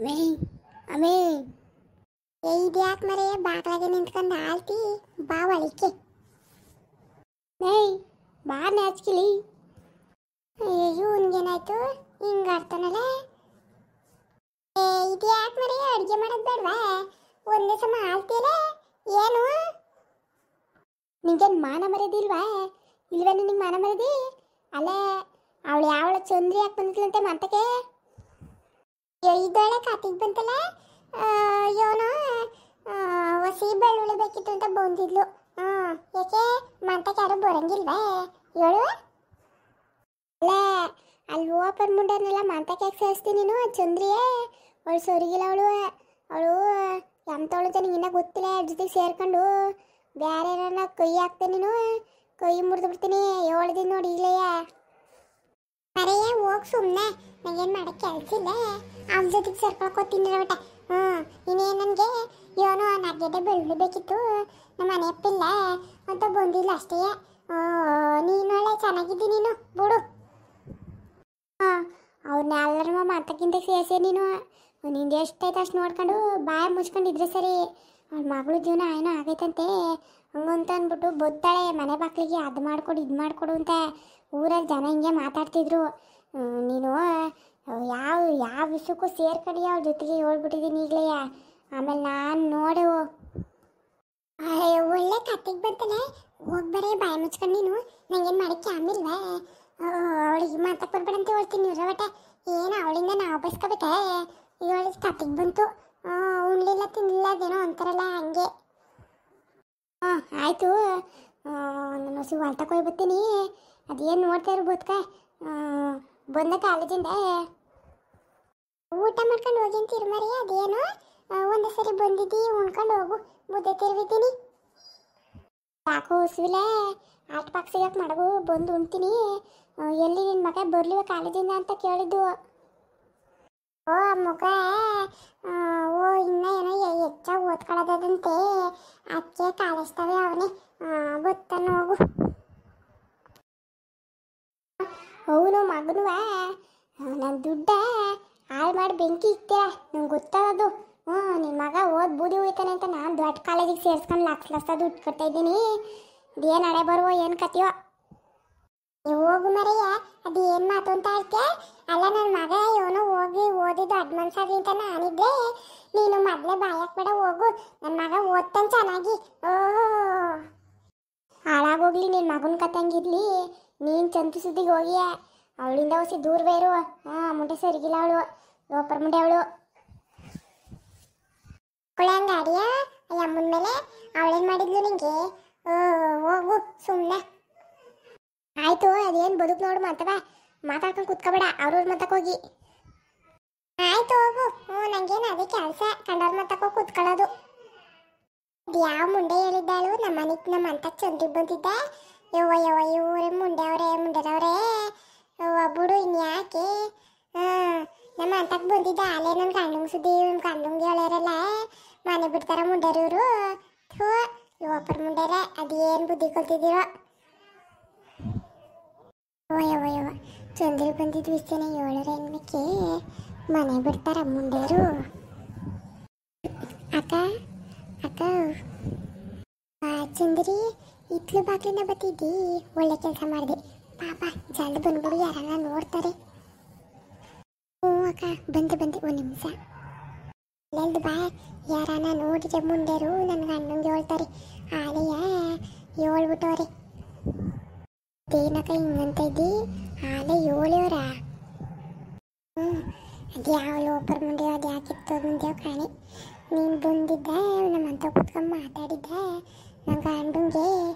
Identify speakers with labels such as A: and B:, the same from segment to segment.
A: ಅಮೇ ಅಮೇ ಇದ್ಯಾಕೆ ಮರೆ ಬಾಗ್ಲಾಗೆ ನಿಂತ್ಕೊಂಡು ಆಳ್ತಿ ಬಾ ಒಳಿಕೆ ಏಯ್ ಬಾ ನಾಚ್ಕಿಲಿ ಇವನ್ಗೇನಾಯ್ತು ಹಿಂಗೆ ಆಡ್ತಾನಲ್ಲ ಇದ್ಯಾಕೆ ಮರೆ ಅಡುಗೆ ಮಾಡೋದು ಬೇಡವಾ ಒಂದೇ ಸಮ ಆಳ್ತಿಯಲ್ಲ ಏನು ನಿಂಗೇನು ಮಾನ ಮರ್ಯಾದಿಲ್ವಾ ಇಲ್ವೇನು ನಿಂಗೆ ಮಾನ ಮರ್ಯಾದಿ ಅಲ್ಲ ಅವಳು ಯಾವಳ ಚಂದ್ರಿ ಯಾಕೆ ಬಂದಿದ್ಲಂತೆ ಮಂತಕ್ಕೆ ಇದೊಳೆ ಕಾತಿಗೆ ಬಂತಲ್ಲ ಇವನು ಹೊಸಿ ಬೆಳ್ಳುಳ್ಳಿ ಬೇಕಿತ್ತು ಅಂತ ಬಂದಿದ್ಲು ಯಾಕೆ ಮಂತಕ್ಕೆ ಯಾರು ಬರಂಗಿಲ್ವಾ ಹೇಳು ಅಲ್ಲ ಅಲ್ಲಿ ಓಪನ್ ಮುಂಡನೆಲ್ಲ ಮಂತಕ್ಕೆ ಯಾಕೆ ಸೇರಿಸ್ತೀನಿ ನೀನು ಚಂದ್ರಿಯೇ ಅವಳು ಸರಿಗಿಲ್ಲ ಅವಳು ಎಂತವಳು ನನಗೆ ಇನ್ನೂ ಗೊತ್ತಿಲ್ಲ ಜೊತೆಗೆ ಸೇರ್ಕೊಂಡು ಬೇರೆ ಏನಾರ ಕೈ ಹಾಕ್ತೇನೆ ನೀನು ಕೈ ಮುರಿದು ಬಿಡ್ತೀನಿ 7 ದಿನ ನೋಡಿ ಇಲ್ಲಯ್ಯ ಮರೆಯ ಹೋಗಿ ಸುಮ್ಮನೆ ನನಗೇನು ಮಾಡೋಕ್ಕೆ ಕೆಲಸ ಇಲ್ಲ ಅವ್ನ ಜೊತೆಗೆ ಸೇರ್ಕೊಳ್ಕೋತೀನಿ ಒಟ್ಟ ಇನ್ನೇನು ನನಗೆ ಇವನು 4 ಗಡ್ಡೆ ಬೆಳ್ಳುಳ್ಳಿ ಬೇಕಿತ್ತು ನಮ್ಮ ಮನೆ ಅಪ್ಪಿಲ್ಲ ಅಂತ ಬಂದಿಲ್ಲ ಅಷ್ಟೇ ನೀನು ಒಳ್ಳೆ ಚೆನ್ನಾಗಿದ್ದಿ ನೀನು ಬಿಡು ಅವ್ರನ್ನ ಎಲ್ಲರೂ ಮಾತಕ್ಕಿಂತ ಸೇರಿಸಿ ನೀನು ನಿಂದು ಎಷ್ಟಾಯ್ತು ಅಷ್ಟು ನೋಡ್ಕೊಂಡು ಬಾಯ ಮುಚ್ಕೊಂಡಿದ್ರೆ ಸರಿ ಅವ್ಳ ಮಗಳು ಜೀವನ ಏನೋ ಆಗೈತಂತೆ ಹಂಗಂತ ಅಂದ್ಬಿಟ್ಟು ಬತ್ತಾಳೆ ಮನೆ ಬಾಗಿಲಿಗೆ ಅದು ಮಾಡಿಕೊಡು ಇದು ಮಾಡಿಕೊಡು ಅಂತ ಊರಲ್ಲಿ ಜನ ಹಿಂಗೆ ಮಾತಾಡ್ತಿದ್ರು ನೀನು ಯಾವ ವಿಷಯಕ್ಕೂ ಸೇರ್ಕಡಿ ಅವ್ರ ಜೊತೆಗೆ ಹೇಳ್ಬಿಟ್ಟಿದ್ದೀನಿ ಈಗಲೇ ಆಮೇಲೆ ನಾನು ನೋಡು ಒಳ್ಳೆ ಕತ್ತಿಗೆ ಬಂತಾನೆ ಹೋಗ್ಬರೇ ಬಾಯಿ ಮುಚ್ಕೊಂಡು ನೀನು ನಂಗೇನು ಮಾಡೋಕ್ಕೆ ಆಮಿಲ್ವಾ ಅವಳಿಗೆ ಮಾತಕ್ಕೆ ಬರ್ಬೇಡ ಅಂತ ಹೇಳ್ತೀನಿ ಇರೋಟ ಏನು ಅವಳಿಂದ ನಾವು ಬಸ್ಕೋಬೇಕ ಇವಳಿಗೆ ಕತ್ತಿಗೆ ಬಂತು ಉಣ್ಲಿಲ್ಲ ತಿನ್ನಲಿಲ್ಲ ಅದೇನೋ ಅಂತಾರಲ್ಲ ಹಂಗೆ ಆಯಿತು ನಾನು ಹೊಸ ಹೊಲ್ತಕ್ಕೆ ಹೋಗಿ ಬರ್ತೀನಿ ಅದೇನು ನೋಡ್ತಾ ಇರ್ಬೋದ್ಕ ಬಂದ ಕಾಲೇಜಿಂದ ಊಟ ಮಾಡ್ಕೊಂಡು ಹೋಗಿ ಅಂತ ಇರ್ಮರಿ ಅದೇನು ಒಂದು ಸರಿ ಬಂದಿದ್ದಿ ಉಣ್ಕೊಂಡು ಹೋಗು ಮುದ್ದೆ ತಿರುವಿದ್ದೀನಿ ಯಾಕೋ ಹೊಸವಿಲ್ಲ ಆಟ ಪಾಕ್ ಸಿಗಕ್ಕೆ ಮಾಡಗು ಬಂದು ಉಣ್ತೀನಿ ಎಲ್ಲಿ ನಿನ್ನ ಮಗ ಬರಲಿವ ಕಾಲೇಜಿಂದ ಅಂತ ಕೇಳಿದ್ದು ಮಗ ಇನ್ನೂ ಏನೋ ಹೆಚ್ಚಾಗಿ ಓದ್ಕೊಳ್ಳೋದಂತೆ ಅದಕ್ಕೆ ಕಾಲೇಜ್ತವೆ ಅವನೇ ಗೊತ್ತಾನ ಹೋಗು ಅವನು ಮಗನೂ ನನ್ನ ದುಡ್ಡ ಹಾಳು ಮಾಡಿ ಬೆಂಕಿ ಇಕ್ತೀರ ನಂಗೆ ಗೊತ್ತಾಗೋದು ನಿನ್ನ ಮಗ ಓದ್ ಬೂದಿ ಹೋಯ್ತಾನೆ ಅಂತ ನಾನು ದೊಡ್ಡ ಕಾಲೇಜಿಗೆ ಸೇರಿಸ್ಕೊಂಡು ಲಕ್ಷ ದುಡ್ಡು ಕಟ್ತಾ ಇದ್ದೀನಿ ಅದೇನು ಹಣೆ ಬರುವೋ ಏನು ಕತ್ತಿಯೋ ನೀವು ಹೋಗು ಮರೆಯ ಅದು ಏನು ಮಾತು ಅಂತ ಹೇಳ್ತೀಯ ಅಲ್ಲ ನನ್ನ ಮಗ ಇವನು ಹೋಗಿ ಓದಿದ್ದು ಅಡ್ವಾನ್ಸ್ ಆಗಲಿ ಅಂತ ನಾನಿದ್ದೆ ನೀನು ಮೊದಲೇ ಬಾಯಕ್ಕೆ ಬೇಡ ಹೋಗು ನನ್ನ ಮಗ ಓದ್ತಾನೆ ಚೆನ್ನಾಗಿ ಹಾಳಾಗೋಗ್ಲಿ ನಿನ್ನ ಮಗನ ಕತ್ತಂಗಿರ್ಲಿ ನೀನು ಚಂತು ಸುದ್ದಿಗೆ ಹೋಗಿ ಅವಳಿಂದ ಹೊಸಿ ದೂರ ಬೇರು ಮುಂಡೆ ಸರಿಗಿಲ್ಲ ಅವಳು ಲೋಪರ್ ಮುಂಡೆ ಅವಳು ಕುಳಂಗ ಅಡಿಯ ಅಮ್ಮನ ಮೇಲೆ ಅವಳೇನು ಮಾಡಿದ್ಲು ನಿಂಗೆ ಹೋಗು ಸುಮ್ಮನೆ ಆಯಿತು ಅದೇನು ಬದುಕು ನೋಡು ಮಾತವ ಮಾತಾಡ್ಕೊಂಡು ಕುತ್ಕೋಬೇಡ ಅವ್ರವ್ರ ಮತಕ್ಕೆ ಹೋಗಿ ಆಯ್ತು ಹೋಗು ನಂಗೇನು ಅದೇ ಕೆಲಸ ಕಂಡವ್ರ ಮತಕ್ಕೆ ಹೋಗಿ ಕುತ್ಕೊಳ್ಳೋದು ಯಾವ ಮುಂಡೆ ಹೇಳಿದ್ದಾಳು ನಮ್ಮ ಅಂತಕ್ಕೆ ಚಂದ್ರಿಗೆ ಬಂದಿದ್ದ ಇವರೇ ಮುಂಡೆರವ್ರೆ ಒಬ್ಬಡು ಇನ್ಯಾಕೆ ನಮ್ಮ ಅಂತಕ್ಕೆ ಬಂದಿದ್ದ ಅಲ್ಲೇ ನನ್ನ ಗಂಡಂಗೆ ಸುದ್ದಿ ಗಂಡಂಗೆ ಹೇಳ್ಯಾರಲ್ಲ ಮನೆ ಬಿಡ್ತಾರ ಮುಂಡೆರವರು ಲೋಪರ್ ಮುಂಡೆರ ಅದೇನು ಬುದ್ಧಿ ಕಲ್ತಿದ್ದೀರೋ ಚಂದ್ರಿಗೆ ಬಂದಿದ್ದ ವಿಷಯನ ಹೇಳೋರೆ ಅನ್ಬೇಕೆ ಮನೆ ಬಿಡ್ತಾರ ಮುಂಡೆರು ಅಕ್ಕ ಚಂದ್ರಿ ಇತ್ಲು ಬಾಗಿಲಿನ ಬತ್ತಿದ್ದಿ ಒಳ್ಳೆ ಕೆಲಸ ಮಾಡಿದೆ ಪಾಪ ಜಲ್ದಿ ಬಂದ್ಬಿಡು ಯಾರನ್ನ ನೋಡ್ತಾರೆ ಅಕ್ಕ ಬಂದೆ ಒಂದು ನಿಮಿಷ ಎಲ್ದು ಬಾ ಯಾರನ್ನ ನೋಡಿದ್ರೆ ಮುಂಡೆರು ನನ್ನ ಗಂಡಂಗೆ ಹೇಳ್ತಾರೆ ಆಲೆಯ ಹೇಳ್ಬಿಟ್ಟವ್ರೆ ಏನಕ್ಕ ಹಿಂಗಂತ ಇದ್ದಿ ಆಲೆ ಹೇಳೋರ ಅದು ಯಾವ ಲೋಪರ್ ಮುಂದೆ ಅದು ಯಾಕಿತ್ತು ಮುಂದೆವು ಕಾಣಿ ನೀನು ಬಂದಿದ್ದ ನಮ್ಮಂತ ಕೂತ್ಕೊಂಡು ಮಾತಾಡಿದ್ದ ನನ್ನ ಗಂಡಂಗೆ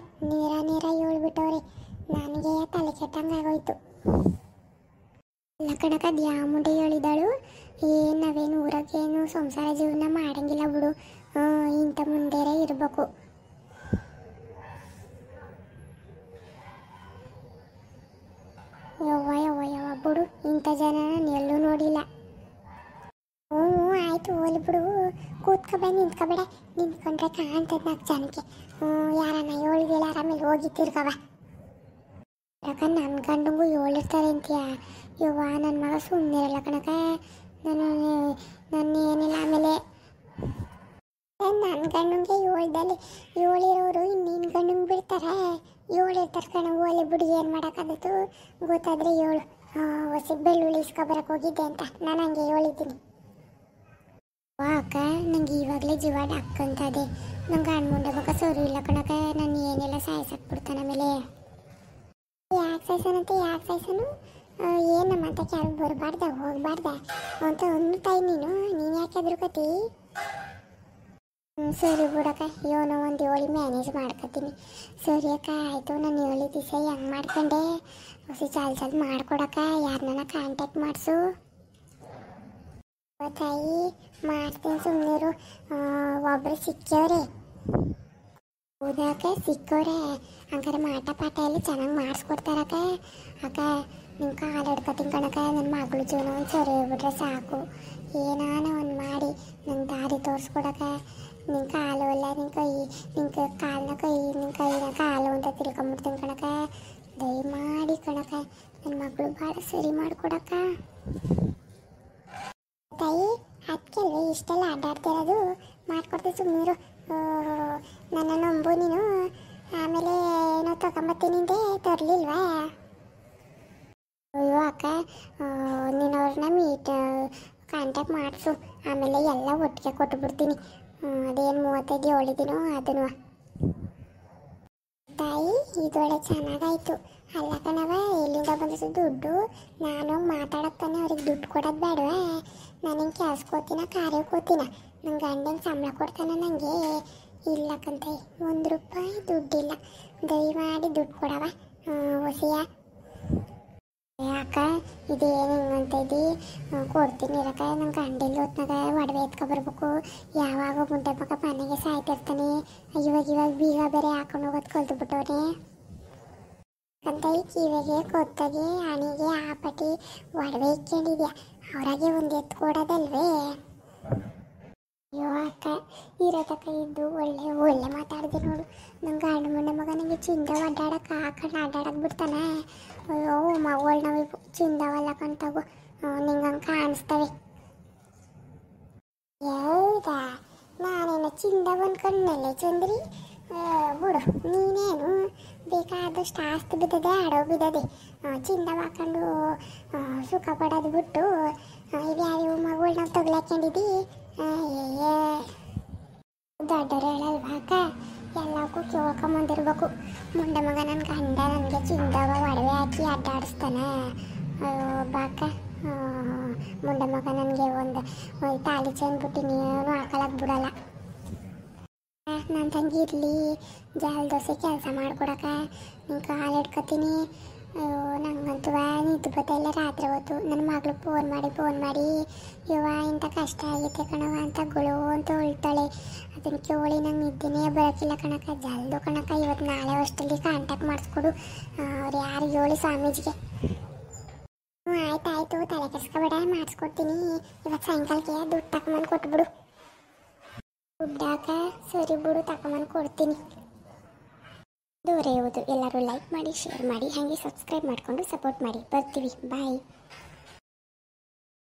A: ನೀರ ಹೇಳ್ಬಿಟ್ಟವ್ರೆ ನನಗೆ ತಲೆ ಕೆಟ್ಟಂಗೆ ಆಗೋಯ್ತು ಕಣಕ ಅದು ಯಾವ ಮುಂದೆ ಹೇಳಿದಾಳು ಏನು ನಾವೇನು ಊರಾಗೇನು ಸಂಸಾರ ಜೀವನ ಮಾಡಂಗಿಲ್ಲ ಬಿಡು ಇಂಥ ಮುಂದೆರೇ ಇರಬೇಕು ಯವ್ವ ಬಿಡು ಇಂಥ ಜನ ನಾನು ಎಲ್ಲೂ ನೋಡಿಲ್ಲ ಆಯಿತು ಹೋಲಿ ಬಿಡು ಕೂತ್ಕೊಬೇಡ ನಿಂತ್ಕೊಬೇಡ ನಿಂತ್ಕೊಂಡ್ರೆ ಕಾಣ್ತದೆ 4 ಜನಕ್ಕೆ ಯಾರನ್ನ ಹೇಳಿದಿಲ್ಲ ಆರಾಮೇಲೆ ಹೋಗಿ ತಿರ್ಗವ ಯಾಕಂದ್ರೆ ನನ್ನ ಗಂಡಂಗೂ ಹೇಳಿರ್ತಾರೆ ಅಂತೀಯ ಯವ್ವ ನನ್ನ ಮಗ ಸುಮ್ಮನೆ ಇರಲ್ಲ ಕಣಕ ನಾನು ಒಂದು ಗಂಡಂಗೆ ಏಳ್ದಲ್ಲಿ ಏಳಿರೋರು ಇನ್ನೇನು ಗಂಡಂಗೆ ಬಿಡ್ತಾರೆ. ಏಳು ಇರ್ತಾರೆ ಕಣ, ಓಲೆ ಬಿಡಿ ಏನು ಮಾಡೋಕ್ಕಾಗತ್ತು. ಗೊತ್ತಾದರೆ ಏಳು. ಹೊಸ ಬೆಳ್ಳುಳ್ಳಿ ಇಸ್ಕೊಬರಕ್ಕೆ ಹೋಗಿದ್ದೆ ಅಂತ ನಾನು ಹಂಗೆ ಹೇಳಿದ್ದೀನಿ. ಅಕ್ಕ ನಂಗೆ ಇವಾಗಲೇ ಜೀವ ಡಕ್ಕಂತದೆ. ನಂಗೆ ಹಣ್ಮುಂಡೆ ಮಗ ಸರಿ ಇಲ್ಲ ಕಣಕ. ನಾನು ಏನೆಲ್ಲ ಸಾಯಿಸಾಕ್ಬಿಡ್ತಾನೆ. ಆಮೇಲೆ ಯಾಕೆ ಸಾಯ್ಸನು ಏನು ಮತ್ತೆ ಯಾರು ಬರಬಾರ್ದ ಹೋಗಬಾರ್ದ ಅಂತ ಅಂದ್ತಾಯಿ. ನೀನು ಯಾಕೆ ಅದ್ರಕತಿ? ಸರಿ ಬಿಡಕ್ಕ, ಏನೋ ಒಂದು ಏಳಿ ಮ್ಯಾನೇಜ್ ಮಾಡ್ಕೊತೀನಿ. ಸರಿ ಅಕ್ಕ ಆಯಿತು. ನಾನು 7 ದಿವಸ ಹೆಂಗೆ ಮಾಡ್ಕೊಂಡೆ ಹೊಸ ಚಾಲ್ ಮಾಡ್ಕೊಡಕ್ಕ. ಯಾರನ್ನ ಕಾಂಟ್ಯಾಕ್ಟ್ ಮಾಡಿಸು ತಾಯಿ. ಮಾಡ್ತೀನಿ ಸುಮ್ಮನಿರು. ಒಬ್ಬರು ಸಿಕ್ಕವ್ರೆ. ಹೌದಾಕ ಸಿಕ್ಕವ್ರೆ. ಹಂಗಾರೆ ಪಾಠ ಎಲ್ಲ ಚೆನ್ನಾಗಿ ಮಾಡಿಸ್ಕೊಡ್ತಾರಕ್ಕ. ಅಕ್ಕ ನಿಮ್ಮ ಕಾಲು ಹಿಡ್ಕೊತೀನಿ ಕಣಕ್ಕ. ನನ್ನ ಮಗಳು ಜೀವನ ಒಂದು ಸರಿ ಹೋಗ್ಬಿಟ್ರೆ ಸಾಕು. ಏನಾನ ಒಂದು ಮಾಡಿ ನಂಗೆ ದಾರಿ ತೋರಿಸ್ಕೊಡಕ್ಕ. ನಿನ್ನ ಕಾಲು ಅಲ್ಲ ನಿನ್ನ ಕೈ, ನಿನ್ನ ಕಾಲನ್ನ ಕೈ, ನಿನ್ನ ಕೈನ ಕಾಲು ಅಂತ ತಿಳ್ಕೊಂಬಿಡ್ತೀನಿ ಕಣಕ್ಕ. ದಯಮಾಡಿ ಕಣಕ್ಕ, ನನ್ನ ಮಗಳು ಭಾಳ ಸರಿ ಮಾಡಿಕೊಡಕ್ಕ. ತಾಯಿ ಅದಕ್ಕೆಲ್ವೇ ಇಷ್ಟೆಲ್ಲ ಅಡ್ಡಾಡ್ತಿರೋದು. ಮಾಡ್ಕೊಡ್ತೀನಿ ಸುಮ್ಮನಿರು. ನನ್ನ ನಂಬು ನೀನು. ಆಮೇಲೆ ಏನೋ ತಗೊಂಬತ್ತೀನಿಂದೆ ತರಲಿಲ್ವಾ? ಅಯ್ಯೋ ಅಕ್ಕ, ನೀನು ಅವ್ರನ್ನ ಕಾಂಟ್ಯಾಕ್ಟ್ ಮಾಡಿಸು. ಆಮೇಲೆ ಎಲ್ಲ ಒಟ್ಟಿಗೆ ಕೊಟ್ಟುಬಿಡ್ತೀನಿ. ಅದೇನು 35 ಹೇಳಿದ್ದೀನೋ ಅದನ್ನು. ತಾಯಿ ಇದೊಳ್ಳೆ ಚೆನ್ನಾಗಾಯ್ತು ಅಲ್ಲ ಕಣವ. ಎಲ್ಲಿಂದ ಬಂದಿದ್ದು ದುಡ್ಡು? ನಾನು ಮಾತಾಡೋಕೆ ತಾನೆ ಅವ್ರಿಗೆ ದುಡ್ಡು ಕೊಡೋದು ಬೇಡವಾ? ನಾನು ಹಿಂಗೆ ಕೆಲ್ಸಕ್ಕೋತೀನ, ಕಾರ್ಯಕ್ಕೆ ಹೋಗ್ತೀನ. ನನ್ನ ಗಂಡಂಗೆ ಸಂಬಳ ಕೊಡ್ತಾನೆ ನನಗೆ. ಇಲ್ಲಕ್ಕಂತ 1 ರೂಪಾಯಿ ದುಡ್ಡಿಲ್ಲ. ದಯಮಾಡಿ ದುಡ್ಡು ಕೊಡವ ಹೊಸಿಯ. ಯಾಕ ಇದೇನು ಹಿಂಗಂತ ಇದ್ದಿ? ಕೊಡ್ತೀನಿ ಇರಕ್ಕ. ನನ್ನ ಗಂಡಿಲ್ಲ ಹೊತ್ನಾಗ ಒಡವೆ ಎತ್ಕೊಬರ್ಬೇಕು. ಯಾವಾಗ ಮುಂಡೆ ಮಗ ಮನೆಗೆ ಸಾಯ್ತಿರ್ತಾನೆ. ಇವಾಗ ಬೀಗ ಬೇರೆ ಹಾಕೊಂಡು ಹೋಗೋದು ಕಲ್ತು ಬಿಟ್ಟವ್ರೆ ಅಂತ. ಈ ಕಿವಿಗೆ ಕೊತ್ತಾಗೆ ಹಣಿಗೆ ಆಪಟಿ ಒಡವೆ ಇಕ್ಕೊಂಡಿದ್ಯಾ. ಅವ್ರಾಗೆ ಒಂದು ಎತ್ತು ಕೊಡೋದಲ್ವೇ? ಅಯ್ಯೋ ಅಕ್ಕ, ಇರೋತಕ್ಕ ಇದ್ದು ಒಳ್ಳೆ ಮಾತಾಡಿದೆ ನೋಡು. ನಂಗೆ ಗಂಡು ಮುಂಡೆ ಮಗ ನನಗೆ ಚಿಂದ ಅಡ್ಡಾಡಕ್ಕೆ ಹಾಕೊಂಡು ಅಡ್ಡಾಡಕ್ಕೆ ಬಿಡ್ತಾನೆ. ಅಯ್ಯೋ ಮಗಳು ನಾವು ಚಿಂದವಲ್ಲ ಕಂತಾಗು ನಿಂಗೆ ಕಾಣಿಸ್ತವೆ. ಹೌದಾ? ನಾನೇನು ಚಿಂದ ಬಂದ್ಕೊಂಡ್ಮೇಲೆ ಚಂದ್ರಿ ಬಿಡು. ನೀನೇನು ಬೇಕಾದಷ್ಟು ಆಸ್ತಿ ಬಿದ್ದದೆ, ಆಡೋ ಬಿದ್ದದೆ. ಚಿಂದ ಹಾಕೊಂಡು ಸುಖ ಪಡೋದು ಬಿಟ್ಟು ಇವ್ಯಾವ ಮಗಳು ನಾವು ತಗ್ಲಾಕೊಂಡಿದ್ದಿ. ದೊಡ್ಡವ್ರು ಹೇಳಲ್ವಾ ಅಕ್ಕ, ಎಲ್ಲಕ್ಕೂ ಕೇಳ್ಕೊಂಬಂದಿರ್ಬೇಕು. ಮುಂಡೆ ಮಗ ನನ್ನ ಗಂಡ ನನಗೆ ಚಿಂದವ ಒಡವೆ ಹಾಕಿ ಅಡ್ಡಾಡಿಸ್ತಾನೆ. ಬಾಕ ಮುಂಡೆ ಮಗ ನನಗೆ ಒಂದು ತಾಳಿ ಚಂದ್ ಬಿಟ್ಟು ನೀನು ಹಾಕಲಕ್ಕೆ ಬಿಡಲ್ಲ. ನನ್ನ ತಂಗಿ ಇರಲಿ ಜಾಲ ದೋಸೆ ಕೆಲಸ ಮಾಡಿಕೊಡಕ್ಕ. ನಿನ್ನ ಕಾಲು ಹಿಡ್ಕೊತೀನಿ. ನಂಗಂತೂ ನಿದ್ದು ಬತ್ತೆಲ್ಲ ರಾತ್ರಿ ಹೊತ್ತು ನನ್ನ ಮಗಳು ಫೋನ್ ಮಾಡಿ ಇವ ಇಂಥ ಕಷ್ಟ ಆಗೈತೆ ಕಣವ ಅಂತ ಗುಳು ಅಂತ ಹೊಳ್ತಾಳೆ. ಅದನ್ನು ಕೇಳಿ ನಂಗೆ ನಿದ್ದೆನೇ ಬರೋಕ್ಕಿಲ್ಲ ಕಣಕ್ಕ. ಜಲ್ದು ಕಣಕ್ಕ, ಇವತ್ತು ನಾಳೆ ಅಷ್ಟರಲ್ಲಿ ಕಾಂಟ್ಯಾಕ್ಟ್ ಮಾಡಿಸ್ಕೊಡು. ಅವ್ರು ಯಾರು ಹೇಳಿ ಸ್ವಾಮೀಜಿಗೆ. ಆಯ್ತು ತಲೆ ಕೆಡ್ಸ್ಕೊಬೇಡ, ಮಾಡಿಸ್ಕೊಡ್ತೀನಿ. ಇವತ್ತು ಸಾಯಂಕಾಲಕ್ಕೆ ದುಡ್ಡು ತಗೊಂಬಂದು ಕೊಟ್ಬಿಡು. ದುಡ್ಡಾಕ ಸರಿ ಬಿಡು, ತಗೊಂಬಂದು ಕೊಡ್ತೀನಿ. ದೂರ ಇರುವುದು ಎಲ್ಲರೂ ಲೈಕ್ ಮಾಡಿ, ಶೇರ್ ಮಾಡಿ, ಹಾಗೆ ಸಬ್ಸ್ಕ್ರೈಬ್ ಮಾಡಿಕೊಂಡು ಸಪೋರ್ಟ್ ಮಾಡಿ. ಬರ್ತೀವಿ, ಬಾಯ್.